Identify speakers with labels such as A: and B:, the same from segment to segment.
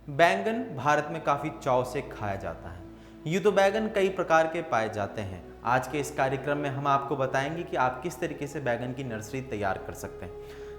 A: बैंगन भारत में काफ़ी चाव से खाया जाता है। यूँ तो बैंगन कई प्रकार के पाए जाते हैं। आज के इस कार्यक्रम में हम आपको बताएंगे कि आप किस तरीके से बैंगन की नर्सरी तैयार कर सकते हैं।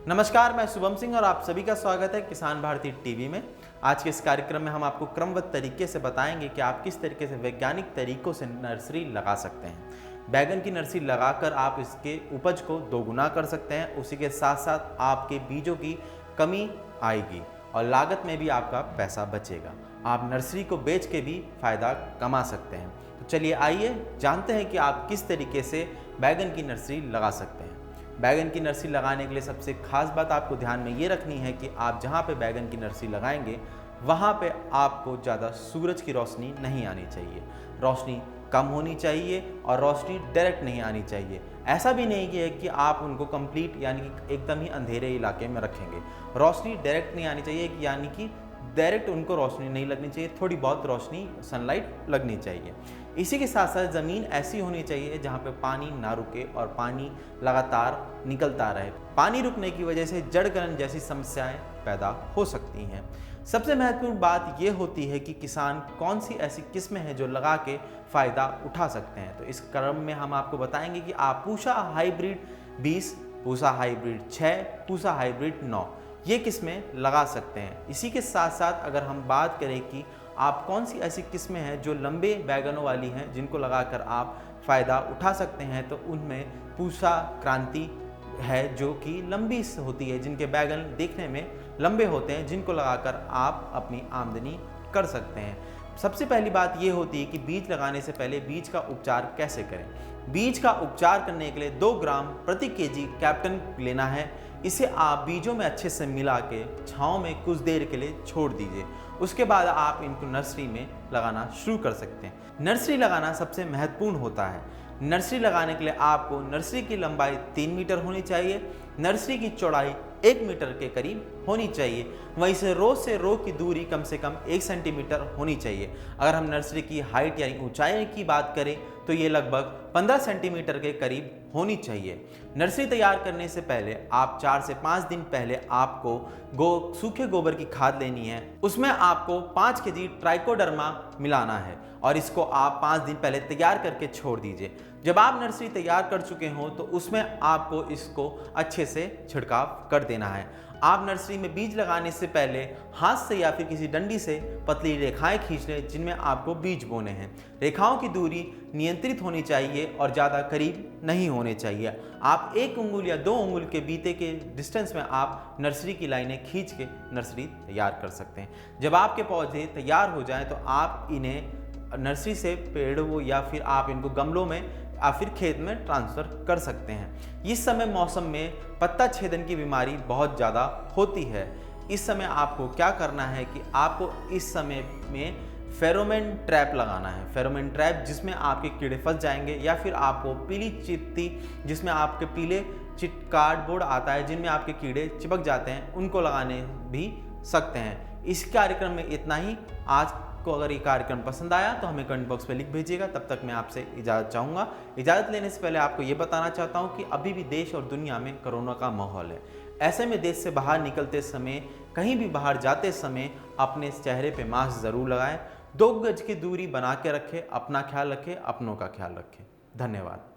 A: नमस्कार, मैं शुभम सिंह और आप सभी का स्वागत है किसान भारती टीवी में। आज के इस कार्यक्रम में हम आपको क्रमबद्ध तरीके से बताएंगे कि आप किस तरीके से वैज्ञानिक तरीकों से नर्सरी लगा सकते हैं। बैंगन की नर्सरी लगाकर आप इसके उपज को दोगुना कर सकते हैं। उसी के साथ साथ आपके बीजों की कमी आएगी और लागत में भी आपका पैसा बचेगा। आप नर्सरी को बेच के भी फ़ायदा कमा सकते हैं। तो चलिए आइए जानते हैं कि आप किस तरीके से बैंगन की नर्सरी लगा सकते हैं। बैंगन की नर्सरी लगाने के लिए सबसे खास बात आपको ध्यान में ये रखनी है कि आप जहाँ पे बैंगन की नर्सरी लगाएंगे वहाँ पे आपको ज़्यादा सूरज की रोशनी नहीं आनी चाहिए। रोशनी कम होनी चाहिए और रोशनी डायरेक्ट नहीं आनी चाहिए। ऐसा भी नहीं है कि आप उनको कंप्लीट यानी कि एकदम ही अंधेरे इलाके में रखेंगे। रोशनी डायरेक्ट नहीं आनी चाहिए, यानी कि डायरेक्ट उनको रोशनी नहीं लगनी चाहिए, थोड़ी बहुत रोशनी सनलाइट लगनी चाहिए। इसी के साथ साथ ज़मीन ऐसी होनी चाहिए जहाँ पे पानी ना रुके और पानी लगातार निकलता रहे। पानी रुकने की वजह से जड़गलन जैसी समस्याएं पैदा हो सकती हैं। सबसे महत्वपूर्ण बात ये होती है कि किसान कौन सी ऐसी किस्में हैं जो लगा के फ़ायदा उठा सकते हैं। तो इस क्रम में हम आपको बताएंगे कि आप Pusa hybrid 20, Pusa hybrid 6, Pusa hybrid 9 ये किस्में लगा सकते हैं। इसी के साथ साथ अगर हम बात करें कि आप कौन सी ऐसी किस्में हैं जो लंबे बैगनों वाली हैं जिनको लगाकर आप फ़ायदा उठा सकते हैं, तो उनमें पूसा क्रांति है जो कि लंबी होती है, जिनके बैगन देखने में लंबे होते हैं, जिनको लगाकर आप अपनी आमदनी कर सकते हैं। सबसे पहली बात ये होती है कि बीज लगाने से पहले बीज का उपचार कैसे करें। बीज का उपचार करने के लिए 2 ग्राम प्रति केजी कैप्टन लेना है। इसे आप बीजों में अच्छे से मिला के छाँव में कुछ देर के लिए छोड़ दीजिए। उसके बाद आप इनको नर्सरी में लगाना शुरू कर सकते हैं। नर्सरी लगाना सबसे महत्वपूर्ण होता है। नर्सरी लगाने के लिए आपको नर्सरी की लंबाई 3 मीटर होनी चाहिए, नर्सरी की चौड़ाई 1 मीटर के करीब होनी चाहिए। वहीं से रो की दूरी कम से कम 1 सेंटीमीटर होनी चाहिए। अगर हम नर्सरी की हाइट यानी ऊंचाई की बात करें तो ये लगभग 15 सेंटीमीटर के करीब होनी चाहिए। नर्सरी तैयार करने से पहले आप 4 से 5 दिन पहले आपको सूखे गोबर की खाद लेनी है। उसमें आपको 5 केजी ट्राइकोडर्मा मिलाना है और इसको आप 5 दिन पहले तैयार करके छोड़ दीजिए। जब आप नर्सरी तैयार कर चुके हों तो उसमें आपको इसको अच्छे से छिड़काव कर देना है। आप नर्सरी में बीज लगाने से पहले हाथ से या फिर किसी डंडी से पतली रेखाएं खींच लें जिनमें आपको बीज बोने हैं। रेखाओं की दूरी नियंत्रित होनी चाहिए और ज़्यादा करीब नहीं होने चाहिए। आप 1 उंगल या 2 उंगल के बीते के डिस्टेंस में आप नर्सरी की लाइनें खींच के नर्सरी तैयार कर सकते हैं। जब आपके पौधे तैयार हो जाएं तो आप इन्हें नर्सरी से पेड़ों या फिर आप इनको गमलों में या फिर खेत में ट्रांसफ़र कर सकते हैं। इस समय मौसम में पत्ता छेदन की बीमारी बहुत ज़्यादा होती है। इस समय आपको क्या करना है कि आपको इस समय में फेरोमोन ट्रैप लगाना है। फेरोमोन ट्रैप जिसमें आपके कीड़े फंस जाएंगे, या फिर आपको पीली चित्ती जिसमें आपके पीले कार्डबोर्ड आता है जिनमें आपके कीड़े चिपक जाते हैं, उनको लगाने भी सकते हैं। इस कार्यक्रम में इतना ही। आज को अगर ये कार्यक्रम पसंद आया तो हमें कमेंट बॉक्स में लिख भेजिएगा। तब तक मैं आपसे इजाज़त चाहूँगा। इजाज़त लेने से पहले आपको ये बताना चाहता हूँ कि अभी भी देश और दुनिया में कोरोना का माहौल है। ऐसे में देश से बाहर निकलते समय, कहीं भी बाहर जाते समय अपने चेहरे पे मास्क ज़रूर लगाएं। 2 गज की दूरी बना के रखें। अपना ख्याल रखें, अपनों का ख्याल रखें। धन्यवाद।